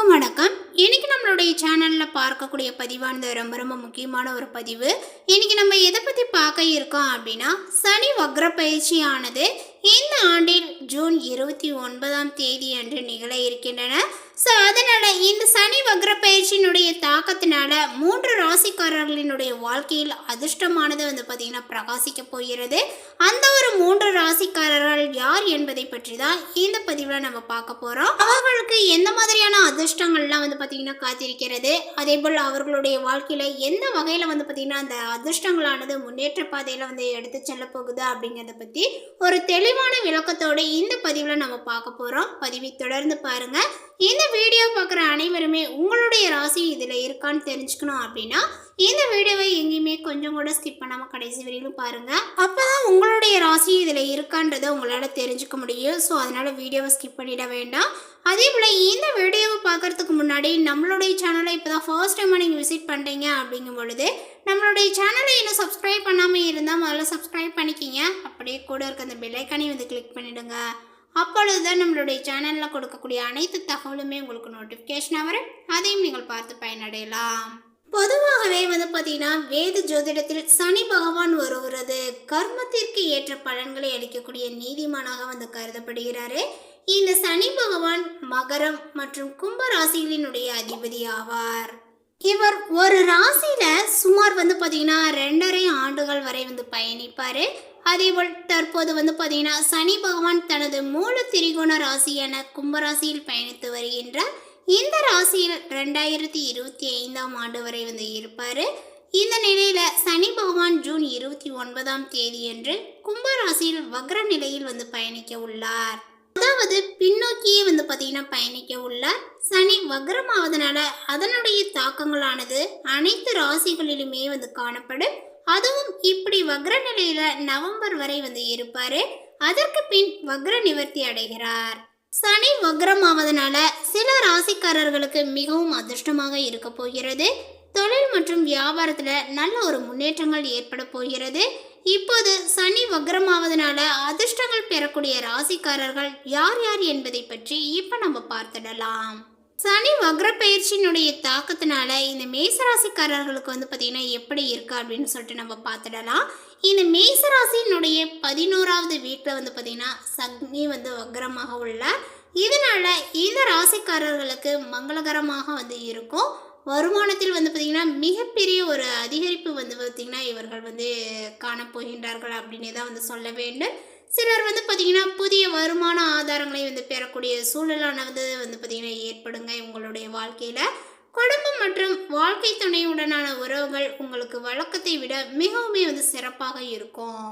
அனைவருக்கும் வணக்கம். இன்னைக்கு நம்மளுடைய சேனல்ல பார்க்கக்கூடிய பதிவானது ரொம்ப முக்கியமான ஒரு பதிவு. இன்னைக்கு நம்ம எதை பத்தி பார்க்க இருக்கோம் அப்படின்னா, சனி வக்ர பயிற்சியானது இந்த ஆண்டில் ஜூன் 29ஆம் தேதி அன்று நிகழ இருக்கின்றன. ஸோ அதனால இந்த சனி வக்ர பயிற்சியினுடைய தாக்கத்தினால 3 ராசிக்காரர்களினுடைய வாழ்க்கையில் அதிர்ஷ்டமானது பார்த்தீங்கன்னா பிரகாசிக்க போகிறது. அந்த ஒரு 3 ராசிக்காரர்கள் யார் என்பதை பற்றி தான் இந்த பதிவில் நம்ம பார்க்க போகிறோம். அவர்களுக்கு எந்த மாதிரியான அதிர்ஷ்டங்கள்லாம் பார்த்தீங்கன்னா காத்திருக்கிறது, அதே போல் அவர்களுடைய வாழ்க்கையில் எந்த வகையில் பார்த்தீங்கன்னா அந்த அதிர்ஷ்டங்களானது முன்னேற்ற பாதையில் எடுத்து செல்ல போகுது அப்படிங்கிறத பற்றி ஒரு தெளிவான விளக்கத்தோடு இந்த பதிவில் நம்ம பார்க்க போகிறோம். பதிவை தொடர்ந்து பாருங்கள். இந்த வீடியோ பார்க்குற அனைவருமே உங்களுடைய ராசி இதில் இருக்கான்னு தெரிஞ்சுக்கணும் அப்படின்னா இந்த வீடியோவை எங்கேயுமே கொஞ்சம் கூட ஸ்கிப் பண்ணாமல் கடைசி வரையிலும் பாருங்கள். அப்போ தான் உங்களுடைய ராசி இதில் இருக்கான்றதை உங்களால் தெரிஞ்சுக்க முடியும். ஸோ அதனால் வீடியோவை ஸ்கிப் பண்ணிட வேண்டாம். அதே போல் இந்த வீடியோவை பார்க்குறதுக்கு முன்னாடி நம்மளுடைய சேனலை இப்போ தான் ஃபர்ஸ்ட் டைமாக நீங்கள் விசிட் பண்ணுறீங்க அப்படிங்கும் பொழுது நம்மளுடைய சேனலை இன்னும் சப்ஸ்கிரைப் பண்ணாமல் இருந்தால் முதல்ல சப்ஸ்கிரைப் பண்ணிக்கிங்க. அப்படியே கூட இருக்க அந்த பெல் ஐக்கானையும் கிளிக் பண்ணிவிடுங்க. அப்பொழுது தான் நம்மளுடைய சேனலில் கொடுக்கக்கூடிய அனைத்து தகவலுமே உங்களுக்கு நோட்டிஃபிகேஷனாக வரும். அதையும் நீங்கள் பார்த்து பயனடையலாம். பொதுவாகவே பார்த்தீங்கன்னா வேத ஜோதிடத்தில் சனி பகவான் வருகிறது கர்மத்திற்கு ஏற்ற பலன்களை அளிக்கக்கூடிய நீதிமானாக கருதப்படுகிறாரு. இந்த சனி பகவான் மகரம் மற்றும் கும்ப ராசிகளினுடைய அதிபதி ஆவார். இவர் ஒரு ராசியில சுமார் பார்த்தீங்கன்னா 2.5 ஆண்டுகள் வரை பயணிப்பாரு. அதேபோல் தற்போது பார்த்தீங்கன்னா சனி பகவான் தனது மூல திரிகோண ராசியான கும்பராசியில் பயணித்து வருகின்றார். இந்த ராசியில் 2025ஆம் ஆண்டு வரை இருப்பார். இந்த நிலையில் சனி பகவான் ஜூன் 29ஆம் தேதியன்று கும்பராசியில் வக்ர நிலையில் பயணிக்க உள்ளார். அதாவது பின்னோக்கியே பார்த்தீங்கன்னா பயணிக்க உள்ளார். சனி வக்ரமாவதனால அதனுடைய தாக்கங்களானது அனைத்து ராசிகளிலுமே காணப்படும். அதுவும் இப்படி வக்ர நிலையில நவம்பர் வரை இருப்பாரு. அதற்கு பின் வக்ர நிவர்த்தி அடைகிறார். சனி வக்ரமாவதனால சில ராசிக்காரர்களுக்கு மிகவும் அதிர்ஷ்டமாக இருக்க போகிறது. தொழில் மற்றும் வியாபாரத்துல நல்ல ஒரு முன்னேற்றங்கள் ஏற்பட போகிறது. இப்போது சனி வக்ரமாவதனால அதிர்ஷ்டங்கள் பெறக்கூடிய ராசிக்காரர்கள் யார் யார் என்பதை பற்றி இப்ப நம்ம பார்த்துடலாம். சனி வக்ர பயிற்சியினுடைய தாக்கத்தினால இந்த மேசராசிக்காரர்களுக்கு பார்த்தீங்கன்னா எப்படி இருக்கு அப்படின்னு சொல்லிட்டு நம்ம பார்த்துடலாம். இந்த மேசராசியினுடைய 11வது வீட்டில் பார்த்தீங்கன்னா சனி வக்ரமாக உள்ள இதனால இந்த ராசிக்காரர்களுக்கு மங்களகரமாக இருக்கும். வருமானத்தில் பார்த்தீங்கன்னா மிகப்பெரிய ஒரு அதிகரிப்பு பார்த்தீங்கன்னா இவர்கள் காணப்போகின்றார்கள் அப்படின்னு தான் சொல்ல வேண்டும். சிலர் பார்த்தீங்கன்னா புதிய வருமான ஆதாரங்களை பெறக்கூடிய சூழலானது பார்த்தீங்கன்னா ஏற்படுங்க. உங்களுடைய வாழ்க்கையில் குடும்பம் மற்றும் வாழ்க்கை துணையுடனான உறவுகள் உங்களுக்கு வழக்கத்தை விட மிகவுமே சிறப்பாக இருக்கும்.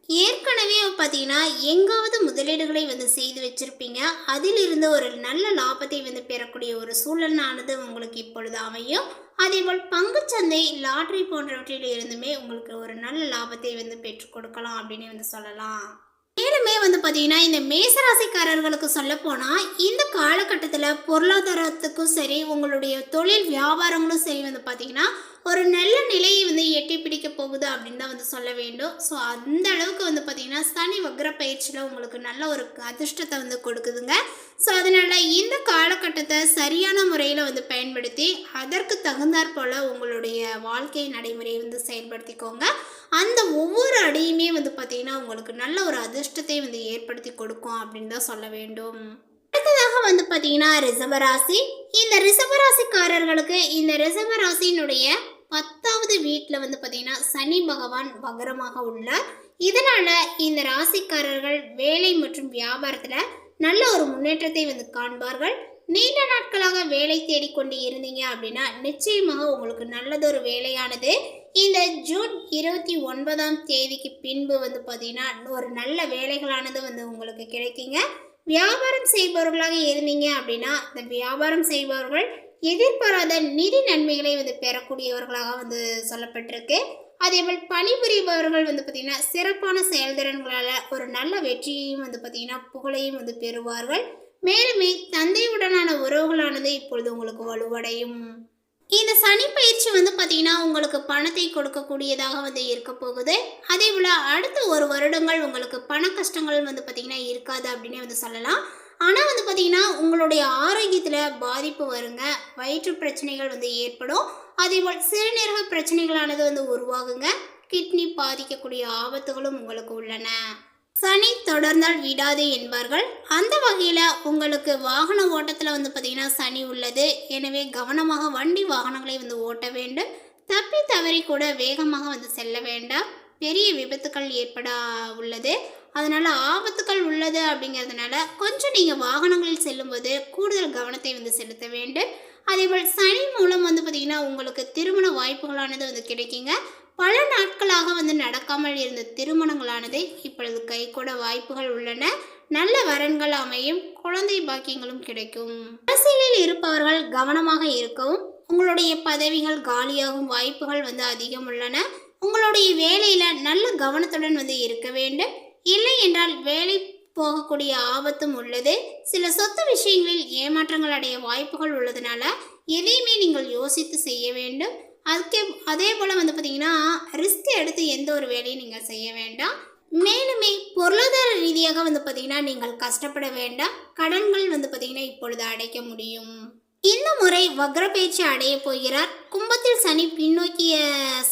ஏற்கனவே பார்த்தீங்கன்னா எங்காவது முதலீடுகளை செய்து வச்சிருப்பீங்க. அதிலிருந்து ஒரு நல்ல லாபத்தை பெறக்கூடிய ஒரு சூழலானது உங்களுக்கு இப்பொழுது அமையும். அதேபோல் பங்குச்சந்தை லாட்ரி போன்றவற்றில் இருந்துமே உங்களுக்கு ஒரு நல்ல லாபத்தை பெற்றுக் கொடுக்கலாம் அப்படின்னு சொல்லலாம். மேலுமே பார்த்தீங்கன்னா இந்த மேசராசிக்காரர்களுக்கு சொல்ல போனால் இந்த காலகட்டத்தில் பொருளாதாரத்துக்கும் சரி உங்களுடைய தொழில் வியாபாரங்களும் சரி பார்த்தீங்கன்னா ஒரு நல்ல நிலையை எட்டி பிடிக்க போகுது அப்படின்னு தான் சொல்ல வேண்டும். ஸோ அந்த அளவுக்கு பார்த்தீங்கன்னா சனி வக்ர பயிற்சியில் உங்களுக்கு நல்ல ஒரு அதிர்ஷ்டத்தை கொடுக்குதுங்க. ஸோ அதனால் இந்த காலகட்டத்தை சரியான முறையில் பயன்படுத்தி அதற்கு தகுந்தாற் போல் உங்களுடைய வாழ்க்கை நடைமுறையை செயல்படுத்திக்கோங்க. அந்த ஒவ்வொரு அடியுமே பார்த்தீங்கன்னா உங்களுக்கு நல்ல ஒரு அதிர்ஷ்டத்தை ஏற்படுத்தி கொடுக்கும் அப்படின்னு தான் சொல்ல வேண்டும். அடுத்ததாக பார்த்தீங்கன்னா ரிஷபராசி. இந்த ரிஷபராசிக்காரர்களுக்கு இந்த ரிஷபராசியினுடைய 10வது வீட்டில் பார்த்தீங்கன்னா சனி பகவான் வக்ரமாக உள்ளார். இதனால இந்த ராசிக்காரர்கள் வேலை மற்றும் வியாபாரத்தில் நல்ல ஒரு முன்னேற்றத்தை காண்பார்கள். நீண்ட நாட்களாக வேலை தேடிக்கொண்டு இருந்தீங்க அப்படின்னா நிச்சயமாக உங்களுக்கு நல்லதொரு வேலையானது இந்த ஜூன் 29ஆம் தேதிக்கு பின்பு பார்த்தீங்கன்னா ஒரு நல்ல வேலைகளானது உங்களுக்கு கிடைக்குங்க. வியாபாரம் செய்பவர்களாக இருந்தீங்க அப்படின்னா இந்த வியாபாரம் செய்பவர்கள் எதிர்பாராத நிதி நன்மைகளை பெறக்கூடியவர்களாக சொல்லப்பட்டிருக்கு. அதேபோல் பணிபுரிபவர்கள் பார்த்தீங்கன்னா சிறப்பான செயல்திறன்களால் ஒரு நல்ல வெற்றியையும் பார்த்தீங்கன்னா புகழையும் பெறுவார்கள். மேலுமே தந்தையுடனான உறவுகளானது இப்பொழுது உங்களுக்கு வலுவடையும். இந்த சனி பயிற்சி பார்த்தீங்கன்னா உங்களுக்கு பணத்தை கொடுக்கக்கூடியதாக இருக்க போகுது. அதே போல் அடுத்த 1 வருடங்கள் உங்களுக்கு பண கஷ்டங்கள் பார்த்தீங்கன்னா இருக்காது அப்படின்னு சொல்லலாம். ஆனால் வந்து பார்த்திங்கன்னா உங்களுடைய ஆரோக்கியத்தில் பாதிப்பு வருங்க. வயிற்று பிரச்சனைகள் வந்து ஏற்படும். அதேபோல் சிறுநீரக பிரச்சனைகளானது வந்து உருவாகுங்க. கிட்னி பாதிக்கக்கூடிய ஆபத்துகளும் உங்களுக்கு உள்ளன. சனி தொடர்ந்தால் விடாது என்பார்கள். அந்த வகையில் உங்களுக்கு வாகன ஓட்டத்தில் வந்து பார்த்திங்கன்னா சனி உள்ளது. எனவே கவனமாக வண்டி வாகனங்களை வந்து ஓட்ட வேண்டும். தப்பி தவறி கூட வேகமாக வந்து செல்ல வேண்டாம். பெரிய விபத்துக்கள் ஏற்பட உள்ளது. அதனால் ஆபத்துக்கள் உள்ளது அப்படிங்கிறதுனால கொஞ்சம் நீங்கள் வாகனங்களில் செல்லும்போது கூடுதல் கவனத்தை வந்து செலுத்த வேண்டும். அதேபோல் சனி மூலம் வந்து பார்த்திங்கன்னா உங்களுக்கு திருமண வாய்ப்புகளானது வந்து கிடைக்குங்க. பல நாட்களாக வந்து நடக்காமல் இருந்த திருமணங்களானது இப்பொழுது கைகூட வாய்ப்புகள் உள்ளன. நல்ல வரன்கள் அமையும். குழந்தை பாக்கியங்களும் கிடைக்கும். அரசியலில் இருப்பவர்கள் கவனமாக இருக்கவும். உங்களுடைய பதவிகள் காலியாகும் வாய்ப்புகள் வந்து அதிகம் உள்ளன. உங்களுடைய வேலையில் நல்ல கவனத்துடன் வந்து இருக்க வேண்டும். இல்லை என்றால் வேலை போகக்கூடிய ஆபத்தும் உள்ளது. சில சொத்து விஷயங்களில் ஏமாற்றங்கள் அடைய வாய்ப்புகள் உள்ளதுனால எதையுமே நீங்கள் யோசித்து செய்ய வேண்டும். அதே போல் வந்து பார்த்திங்கன்னா ரிஸ்க் எடுத்து எந்த ஒரு வேலையும் நீங்கள் செய்ய வேண்டாம். மேலுமே பொருளாதார ரீதியாக வந்து பார்த்திங்கன்னா நீங்கள் கஷ்டப்பட வேண்டாம். கடன்கள் வந்து பார்த்திங்கன்னா இப்பொழுது அடைக்க முடியும். இந்த முறை வக்ர பயிற்சி அடைய போகிறார். கும்பத்தில் சனி பின்னோக்கிய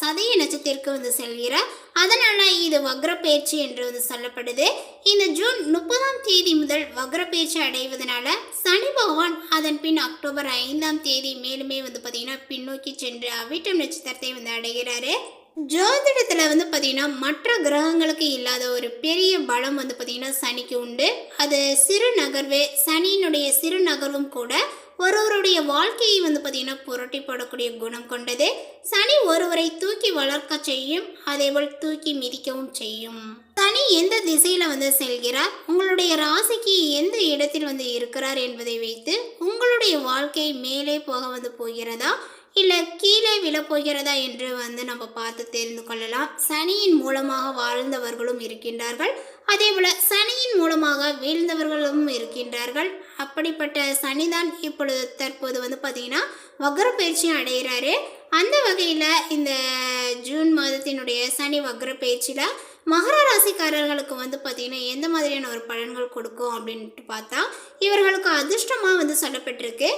சதய நட்சத்திரத்திற்கு வந்து செல்கிறார். அதனால் இது வக்ர பயிற்சி என்று வந்து சொல்லப்படுது. இந்த ஜூன் 30ஆம் தேதி முதல் வக்ர பயிற்சி அடைவதனால சனி பகவான் அதன் பின் அக்டோபர் 5ஆம் தேதி மேலுமே வந்து பார்த்திங்கன்னா பின்னோக்கி சென்று அவிட்டம் நட்சத்திரத்தை வந்து அடைகிறாரு. ஜோதிடத்தில் வந்து பார்த்திங்கன்னா மற்ற கிரகங்களுக்கு இல்லாத ஒரு பெரிய பலம் வந்து பார்த்திங்கன்னா சனிக்கு உண்டு. அது சிறு நகர்வு. சனியினுடைய சிறு நகர்வும் கூட ஒருவருடைய வாழ்க்கையை வந்து பார்த்திங்கன்னா புரட்டி போடக்கூடிய குணம் கொண்டது. சனி ஒருவரை தூக்கி வளர்க்க செய்யும். அதேபோல் தூக்கி மிதிக்கவும் செய்யும். சனி எந்த திசையில் வந்து செல்கிறார், உங்களுடைய ராசிக்கு எந்த இடத்தில் வந்து இருக்கிறார் என்பதை வைத்து உங்களுடைய வாழ்க்கை மேலே போக வந்து போகிறதா இல்லை கீழே விழப்போகிறதா என்று வந்து நம்ம பார்த்து தெரிந்து கொள்ளலாம். சனியின் மூலமாக வாழ்ந்தவர்களும் இருக்கின்றார்கள். அதேபோல் சனியின் மூலமாக வீழ்ந்தவர்களும் இருக்கின்றார்கள். அப்படிப்பட்ட சனிதான் இப்பொழுது தற்போது வந்து பார்த்திங்கன்னா வக்ர பயிற்சியும் அடைகிறாரு. அந்த வகையில் இந்த ஜூன் மாதத்தினுடைய சனி வக்ர பயிற்சியில் மகர ராசிக்காரர்களுக்கு வந்து பார்த்திங்கன்னா எந்த மாதிரியான ஒரு பலன்கள் கொடுக்கும் அப்படின்ட்டு பார்த்தா இவர்களுக்கு அதிர்ஷ்டமாக வந்து சொல்லப்பட்டிருக்கு.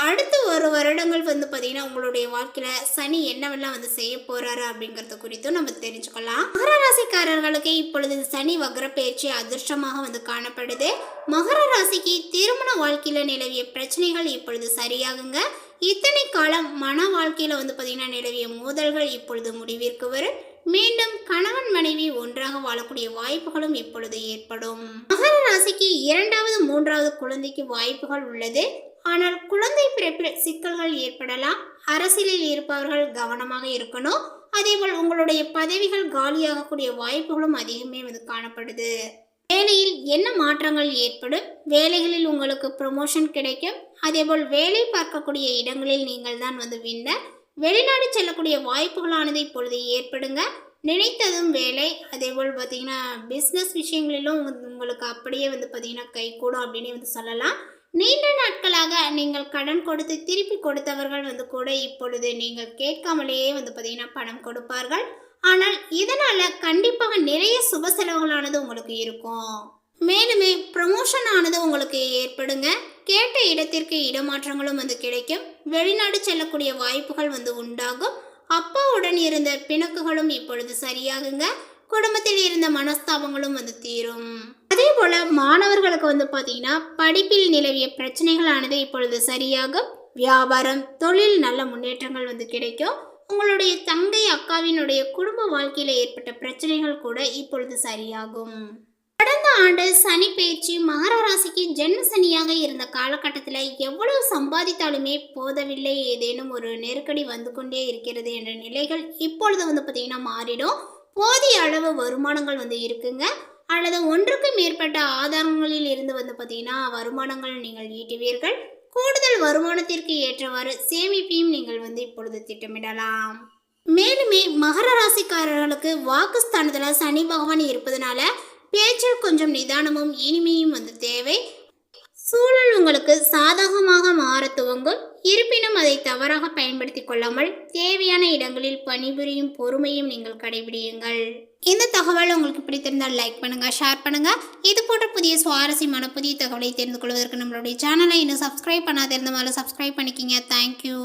அடுத்து ஒரு வருடங்கள் வந்து பார்த்திங்கன்னா உங்களுடைய வாழ்க்கையில் சனி என்னவெல்லாம் வந்து செய்ய போகிறாரு அப்படிங்கிறத குறித்தும் நம்ம தெரிஞ்சுக்கலாம். மகர ராசிக்காரர்களுக்கு இப்பொழுது சனி வக்ர பயிற்சி அதிர்ஷ்டமாக வந்து காணப்படுது. மகர ராசிக்கு திருமண வாழ்க்கையில் நிலவிய பிரச்சனைகள் இப்பொழுது சரியாகுங்க. இத்தனை காலம் மன வாழ்க்கையில் வந்து பார்த்திங்கன்னா நிலவிய மோதல்கள் இப்பொழுது முடிவிற்கு வரும். மீண்டும் கணவன் மனைவி ஒன்றாக வாழக்கூடிய வாய்ப்புகளும் இப்பொழுது ஏற்படும். மகர ராசிக்கு 2வது 3வது குழந்தைக்கு வாய்ப்புகள் உள்ளது. ஆனால் குழந்தை பிறப்பில் சிக்கல்கள் ஏற்படலாம். அரசியலில் இருப்பவர்கள் கவனமாக இருக்கணும். அதேபோல் உங்களுடைய பதவிகள் காலியாகக்கூடிய வாய்ப்புகளும் அதிகமே வந்து காணப்படுது. வேலையில் என்ன மாற்றங்கள் ஏற்படும், வேலைகளில் உங்களுக்கு ப்ரமோஷன் கிடைக்கும். அதேபோல் வேலை பார்க்கக்கூடிய இடங்களில் நீங்கள் தான் வந்து வின்னர். வெளிநாடு செல்லக்கூடிய வாய்ப்புகளானது இப்பொழுது ஏற்படுங்க. நினைத்ததும் வேலை. அதேபோல் பார்த்திங்கன்னா பிஸ்னஸ் விஷயங்களிலும் உங்களுக்கு அப்படியே வந்து பார்த்திங்கன்னா கைகூடும் அப்படின்னு வந்து சொல்லலாம். நீண்ட நாட்களாக நீங்கள் கடன் கொடுத்து திருப்பி கொடுத்தவர்கள் வந்து கூட இப்பொழுது நீங்கள் கேட்காமலேயே வந்து பார்த்திங்கன்னா பணம் கொடுப்பார்கள். ஆனால் இதனால் கண்டிப்பாக நிறைய சுப செலவுகளானது உங்களுக்கு இருக்கும். மேலுமே ப்ரமோஷன் ஆனது உங்களுக்கு ஏற்படுங்க. கேட்ட இடத்திற்கு இடமாற்றங்களும் வந்து கிடைக்கும். வெளிநாடு செல்லக்கூடிய வாய்ப்புகள் வந்து உண்டாகும். அப்பாவுடன் இருந்த பிணக்குகளும் இப்பொழுது சரியாகுங்க. குடும்பத்தில் இருந்த மனஸ்தாபங்களும் வந்து தீரும். அதே போல் மாணவர்களுக்கு வந்து பார்த்திங்கன்னா படிப்பில் நிலவிய பிரச்சனைகளானது இப்பொழுது சரியாகும். வியாபாரம் தொழில் நல்ல முன்னேற்றங்கள் வந்து கிடைக்கும். உங்களுடைய தங்கை அக்காவினுடைய குடும்ப வாழ்க்கையில் ஏற்பட்ட பிரச்சனைகள் கூட இப்பொழுது சரியாகும். கடந்த ஆண்டு சனி பயிற்சி மகர ராசிக்கு ஜென்ம சனியாக இருந்த காலகட்டத்தில் எவ்வளவு சம்பாதித்தாலுமே போதவில்லை, ஏதேனும் ஒரு நெருக்கடி வந்து கொண்டே இருக்கிறது என்ற நிலைகள் இப்பொழுது வந்து பார்த்திங்கன்னா மாறிடும். போதிய அளவு வருமானங்கள் வந்து இருக்குங்க. அல்லது ஒன்றுக்கு மேற்பட்ட ஆதாரங்களில் இருந்து வந்து பார்த்திங்கன்னா வருமானங்கள் நீங்கள் ஈட்டுவீர்கள். கூடுதல் வருமானத்திற்கு ஏற்றவாறு சேமிப்பையும் நீங்கள் வந்து இப்பொழுது திட்டமிடலாம். மேலுமே மகர ராசிக்காரர்களுக்கு வாக்குஸ்தானத்தில் சனி பகவான் இருப்பதனால பேச்சில் கொஞ்சம் நிதானமும் இனிமையும் வந்து தேவை. சூழல் உங்களுக்கு சாதகமாக மாற துவங்கும். இருப்பினும் அதை தவறாக பயன்படுத்திக் கொள்ளாமல் தேவையான இடங்களில் பணிபுரியும் பொறுமையும் நீங்கள் கடைபிடியுங்கள். இந்த தகவல் உங்களுக்கு பிடித்திருந்தால் லைக் பண்ணுங்க, ஷேர் பண்ணுங்க. இது போன்ற புதிய சுவாரஸ்யமான புதிய தகவலை தெரிந்து கொள்வதற்கு நம்மளுடைய சேனலை இன்னும் சப்ஸ்கிரைப் பண்ணாதிருந்த மாதிரி சப்ஸ்கிரைப் பண்ணிக்கிங்க. தேங்க்யூ.